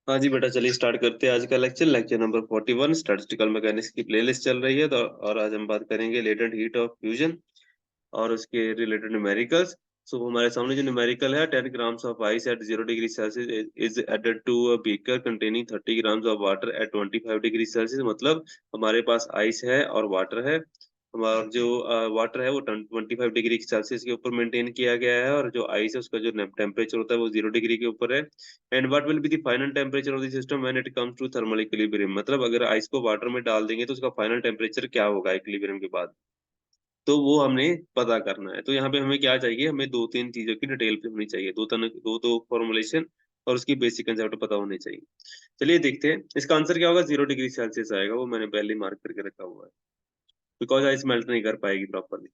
हाँ जी बेटा, चलिए स्टार्ट करते हैं आज का लेक्चर नंबर 41 स्टैटिस्टिकल मैकेनिक्स की प्लेलिस्ट चल रही है। तो और आज हम बात करेंगे लेटेंट हीट ऑफ फ्यूजन और उसके रिलेटेड न्यूमेरिकल्स। सो हमारे सामने जो न्यूमेरिकल है, 10 grams of ice at 0 degree Celsius is added to a beaker containing 30 grams of water at 25 degree Celsius. मतलब हमारे पास आइस है और वाटर है। हमारा जो वाटर है वो 25 डिग्री सेल्सियस के ऊपर मेंटेन किया गया है, और जो आइस है उसका जो टेम्परेचर होता है वो 0 डिग्री के ऊपर है। And what will be the final temperature of the system when it comes to thermal equilibrium. मतलब अगर आइस को वाटर में डाल देंगे तो उसका फाइनल टेम्परेचर क्या होगा इक्विलिब्रियम के बाद, तो वो हमने पता करना है। तो यहाँ पे हमें क्या चाहिए, हमें दो तीन चीजों की डिटेल पे होनी चाहिए, दो दो फॉर्मुलेशन और उसकी बेसिक कंसेप्ट पता होने चाहिए। चलिए देखते हैं इसका आंसर क्या होगा। 0 डिग्री सेल्सियस आएगा, वो मैंने पहले मार्क करके रखा हुआ है, बिकॉज आइस मेल्ट नहीं कर पाएगी प्रॉपरली।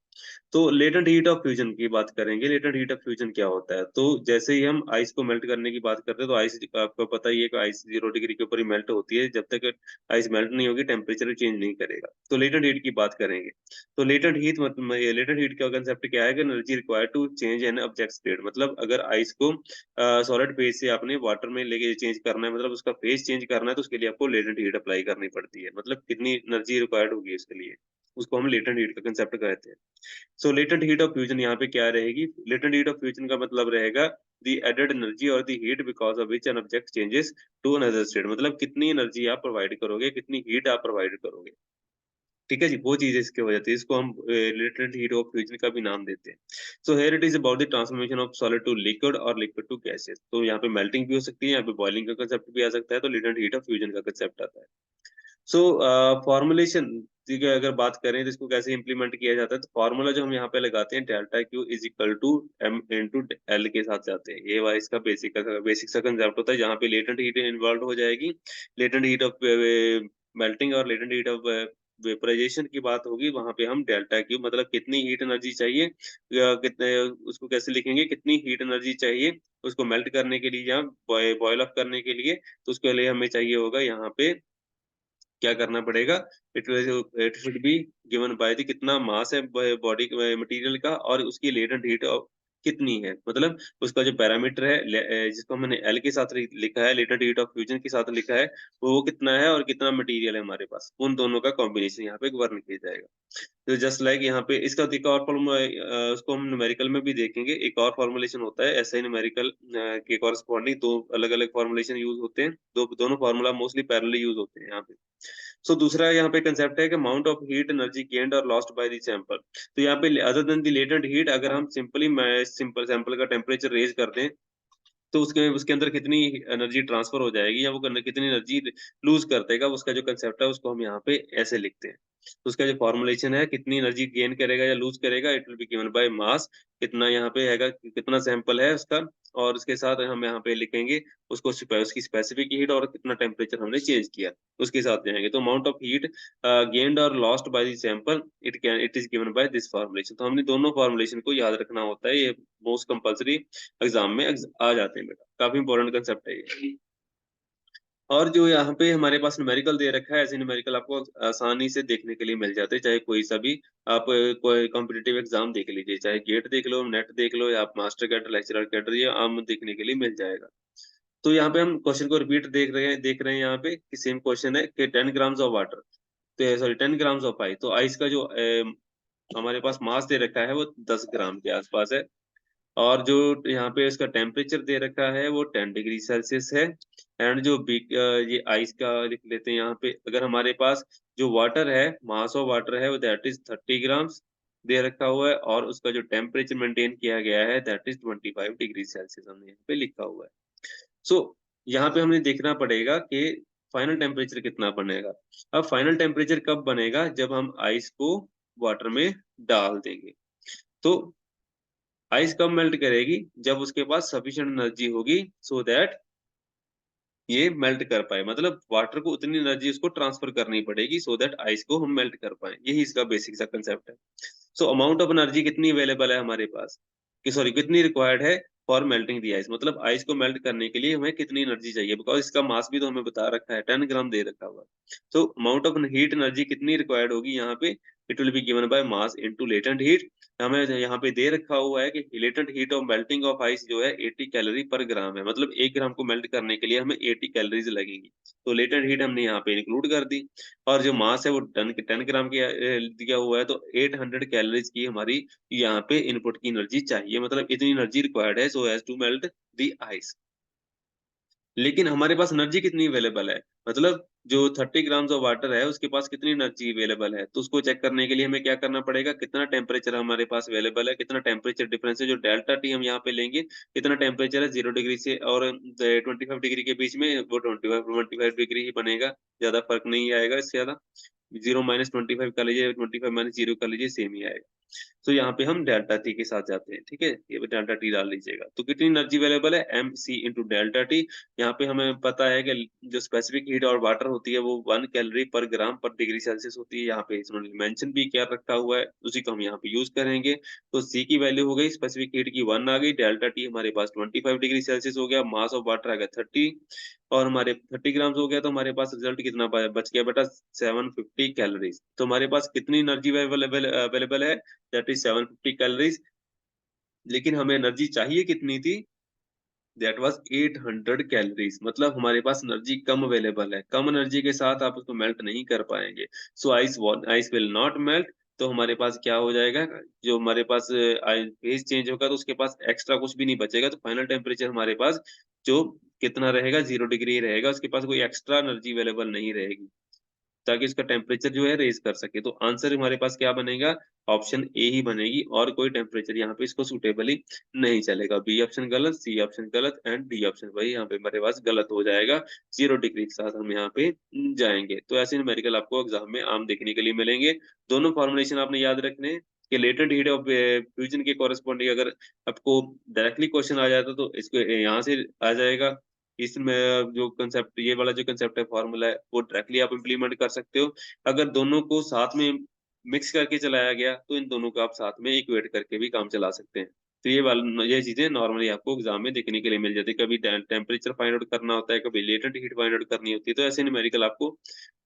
तो लेटेंट हीट ऑफ फ्यूजन की बात करेंगे। लेटेंट हीट ऑफ फ्यूजन क्या होता है, तो जैसे ही हम आइस को मेल्ट करने की बात करते हैं, तो आइस आपको पता ही है कि आइस 0 डिग्री के ऊपर ही मेल्ट होती है। जब तक आइस मेल्ट नहीं होगी टेम्परेचर चेंज नहीं करेगा। तो लेटेंट हीट की बात करेंगे। तो लेटेंट हीट मतलब लेटेंट हीट का कंसेप्ट क्या है कि energy required to change an object state. मतलब अगर आइस को सॉलिड फेज से आपने वाटर में लेके चेंज करना है, मतलब उसका फेज चेंज करना है, तो उसके लिए आपको लेटेंट हीट अप्लाई करनी पड़ती है। मतलब कितनी एनर्जी रिक्वायर्ड होगी उसके लिए, उसको हम लेटेंट हीट का कंसेप्ट कहते हैं। सो लेटेंट हीट ऑफ फ्यूजन यहाँ पे क्या रहेगी, लेटेंट हीट ऑफ फ्यूजन का मतलब रहेगा द एडेड एनर्जी और the heat because of which an object changes to another state. मतलब कितनी एनर्जी आप प्रोवाइड करोगे, कितनी हीट आप प्रोवाइड करोगे। ठीक है जी, वो चीज इसके हो जाती है, इसको हम लेटेंट हीट ऑफ फ्यूजन का भी नाम देते हैं। So here it is about the transformation of solid to liquid और लिक्विड टू गैसेस। तो यहाँ पे मेल्टिंग भी हो सकती है, यहाँ पे बॉइलिंग का कंसेप्ट भी आ सकता है, तो लेटेंट हीट ऑफ फ्यूजन का कंसेप्ट आता है। सो फॉर्मुलेशन, ठीक है, अगर बात करें तो इसको कैसे इंप्लीमेंट किया जाता है, तो फॉर्मूला जो हम यहाँ पे लगाते हैं, delta Q is equal to M into L के साथ जाते हैं। ये वाला इसका बेसिक सा कंसेप्ट होता है, जहाँ पे लेटेंट हीट इन्वॉल्व हो जाएगी। लेटेंट हीट ऑफ मेल्टिंग और लेटेंट हीट ऑफ वेपराइजेशन की बात होगी, वहां पे हम डेल्टा क्यू मतलब कितनी हीट एनर्जी चाहिए या कितने, उसको कैसे लिखेंगे, कितनी हीट एनर्जी चाहिए उसको मेल्ट करने के लिए या बॉयल ऑफ करने के लिए। तो उसके लिए हमें चाहिए होगा यहाँ पे क्या करना पड़ेगा, it should be given by the कितना मास है बॉडी मटेरियल का, और उसकी लेटेंट हीट कितनी है। मतलब उसका जो पैरामीटर है जिसको हमने एल के साथ लिखा है, लेटेंट हीट ऑफ फ्यूजन के साथ लिखा है, वो कितना है और कितना मटेरियल है हमारे पास, उन दोनों का कॉम्बिनेशन यहाँ पे वर्णन किया जाएगा। तो जस्ट लाइक यहाँ पे इसका एक और फॉर्मूला, उसको हम न्यूमेरिकल में भी देखेंगे। एक और फॉर्मुलेशन होता है ऐसा ही न्यूमेरिकल के कॉरस्पॉन्डिंग, दो अलग अलग फॉर्मुलेशन यूज होते हैं, दोनों फॉर्मूला मोस्टली पैरेलली यूज होते हैं यहाँ पे। सो दूसरा यहाँ पे कंसेप्ट है कि amount of heat energy gained और लॉस्ट बाय द सैंपल। तो यहाँ पे other than the latent heat, अगर हम सिंपल सैंपल का टेम्परेचर रेज कर दें, तो उसके उसके अंदर कितनी एनर्जी ट्रांसफर हो जाएगी या वो कितनी एनर्जी लूज कर देगा, उसका जो कंसेप्ट है उसको हम यहाँ पे ऐसे लिखते हैं। तो उसका जो फॉर्मुलेशन है, कितनी एनर्जी गेन करेगा या लूज करेगा, it will be given by mass. कितना यहाँ पे है, कितना सैंपल है उसका, और उसके साथ हम यहाँ पे लिखेंगे उसको उसकी स्पेसिफिक हीट और कितना टेम्परेचर हमने चेंज किया, उसके साथ जाएंगे। तो अमाउंट ऑफ हीट गेन्ड और lost by the sample it is given by this formulation. तो हमने दोनों फॉर्मुलेशन को याद रखना होता है, ये मोस्ट कंपल्सरी एग्जाम में आ जाते हैं बेटा, काफी इंपॉर्टेंट कंसेप्ट है ये। और जो यहाँ पे हमारे पास न्यूमेरिकल दे रखा है, ऐसे न्यूमेरिकल आपको आसानी से देखने के लिए मिल जाते हैं, चाहे कोई सा भी आप कोई कॉम्पिटिटिव एग्जाम देख लीजिए, चाहे गेट देख लो, नेट देख लो, या आप मास्टर कैडर लेक्चरर कैडर, ये आम देखने के लिए मिल जाएगा। तो यहाँ पे हम क्वेश्चन को रिपीट देख रहे हैं यहाँ पे कि सेम क्वेश्चन है कि 10 grams ऑफ वाटर, तो सॉरी 10 grams ऑफ आइस। तो आइस का जो हमारे पास मास दे रखा है वो 10 ग्राम के आसपास है, और जो यहाँ पे इसका टेम्परेचर दे रखा है वो 10 डिग्री सेल्सियस है। एंड जो ये आइस का लिख लेते हैं यहाँ पे, अगर हमारे पास जो वाटर है, मास ऑफ वाटर है वो दैट इज 30 ग्राम्स दे रखा हुआ है, और उसका जो टेम्परेचर मेंटेन किया गया है दैट इज 25 डिग्री सेल्सियस, हमने यहाँ पे लिखा हुआ है। सो यहाँ पे हमें देखना पड़ेगा कि फाइनल टेम्परेचर कितना बनेगा। अब फाइनल टेम्परेचर कब बनेगा, जब हम आइस को वाटर में डाल देंगे। तो आइस कब मेल्ट करेगी, जब उसके पास सफिशिएंट एनर्जी होगी सो दैट ये मेल्ट कर पाए। मतलब वाटर को उतनी एनर्जी उसको ट्रांसफर करनी पड़ेगी सो दैट आइस को हम मेल्ट कर पाए, यही इसका बेसिक सा कंसेप्ट है। सो अमाउंट ऑफ एनर्जी कितनी अवेलेबल है हमारे पास, कि सॉरी कितनी रिक्वायर्ड है फॉर मेल्टिंग दी आइस, मतलब आइस को मेल्ट करने के लिए हमें कितनी एनर्जी चाहिए, बिकॉज इसका मास भी तो हमें बता रखा है, 10 ग्राम दे रखा हुआ है। तो अमाउंट ऑफ हीट एनर्जी कितनी रिक्वायर्ड होगी यहाँ पे, it will be given by mass into latent heat. हमें यहाँ पे दे रखा हुआ है कि latent heat of melting of ice जो है 80 कैलोरी पर ग्राम है, मतलब 1 ग्राम को मेल्ट करने के लिए हमें 80 कैलोरीज लगेंगी। तो लेटेंट हीट हमने यहाँ पे इंक्लूड कर दी, और जो मास है वो 10 ग्राम की दिया हुआ है, तो 800 कैलोरीज की हमारी यहाँ पे इनपुट की एनर्जी चाहिए, मतलब इतनी एनर्जी रिक्वायर्ड है so as to melt the ice. लेकिन हमारे पास एनर्जी कितनी अवेलेबल है, मतलब जो 30 ग्राम्स ऑफ वाटर है उसके पास कितनी एनर्जी अवेलेबल है, तो उसको चेक करने के लिए हमें क्या करना पड़ेगा, कितना टेम्परेचर हमारे पास अवेलेबल है, कितना टेम्परेचर डिफरेंस है, जो डेल्टा टी हम यहाँ पे लेंगे, कितना टेम्परेचर है 0 डिग्री से और 25 डिग्री के बीच में, वो 25 डिग्री ही बनेगा, ज्यादा फर्क नहीं आएगा इससे ज्यादा। 0 - 25 कर लीजिए, 25 - 0 कर लीजिए, सेम ही आएगा। तो यहाँ पे हम डेल्टा टी के साथ जाते हैं, ठीक है, ये डेल्टा टी डाल लीजिएगा। तो कितनी एनर्जी अवेलेबल है, M C into delta T. यहाँ पे हमें पता है कि जो स्पेसिफिक हीट और वाटर होती है वो 1 कैलोरी पर ग्राम पर डिग्री सेल्सियस होती है, यहाँ पे इन्होंने मेंशन भी क्या रखा हुआ है, उसी को हम यहाँ पे यूज करेंगे। तो सी की वैल्यू हो गई, स्पेसिफिक हीट की 1 आ गई, डेल्टा टी हमारे पास 25 डिग्री सेल्सियस हो गया, मास ऑफ वाटर आ गया 30, और हमारे 30 ग्राम्स हो गया, तो हमारे पास रिजल्ट कितना बच गया बेटा, 750 कैलोरीज। तो हमारे पास कितनी एनर्जी अवेलेबल है, दैट इज 750 कैलोरीज। लेकिन हमें एनर्जी चाहिए कितनी थी, दैट वाज 800 कैलोरीज, मतलब हमारे पास एनर्जी कम अवेलेबल है, कम एनर्जी के साथ आप उसको मेल्ट नहीं कर पाएंगे। सो आइस विल नॉट मेल्ट। तो हमारे पास क्या हो जाएगा, जो हमारे पास फेज चेंज होगा तो उसके पास एक्स्ट्रा कुछ भी नहीं बचेगा, तो फाइनल टेम्परेचर हमारे पास जो कितना रहेगा, 0 डिग्री रहेगा, उसके पास कोई एक्स्ट्रा एनर्जी अवेलेबल नहीं रहेगी, ताकि उसका टेम्परेचर जो है रेज़ कर सके। तो आंसर हमारे पास क्या बनेगा, ऑप्शन ए ही बनेगी, और कोई टेम्परेचर यहाँ पे इसको सूटेबली नहीं चलेगा। बी ऑप्शन गलत, सी ऑप्शन गलत, एंड डी ऑप्शन वही यहाँ पे हमारे पास गलत हो जाएगा। 0 डिग्री के साथ हम यहाँ पे जाएँगे। तो ऐसे न्यूमेरिकल आपको एग्ज़ाम में आम देखने के लिए मिलेंगे। दोनों फॉर्मुलेशन आपने याद रखने हैं कि लेटेंट हीट ऑफ फ्यूजन के कॉरेस्पॉन्डिंग अगर आपको डायरेक्टली क्वेश्चन आ जाता तो इसको यहाँ से आ जाएगा। इसमें जो कंसेप्ट, ये वाला जो कंसेप्ट है, फॉर्मूला है, वो डायरेक्टली आप इम्प्लीमेंट कर सकते हो। अगर दोनों को साथ में मिक्स करके चलाया गया तो इन दोनों को आप साथ में इक्वेट करके भी काम चला सकते हैं। तो ये चीजें नॉर्मली आपको एग्जाम में देखने के लिए मिल जाती है। कभी टेम्परेचर फाइंड आउट करना होता है, कभी लेटेंट हीट फाइंड आउट करनी होती है, तो ऐसे न्यूमेरिकल आपको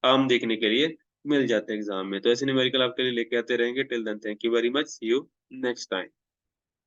आम देखने के लिए मिल जाते हैं एग्जाम में। तो ऐसे न्यूमेरिकल आपके लिए लेके आते रहेंगे। Till then thank you very much, see you next time.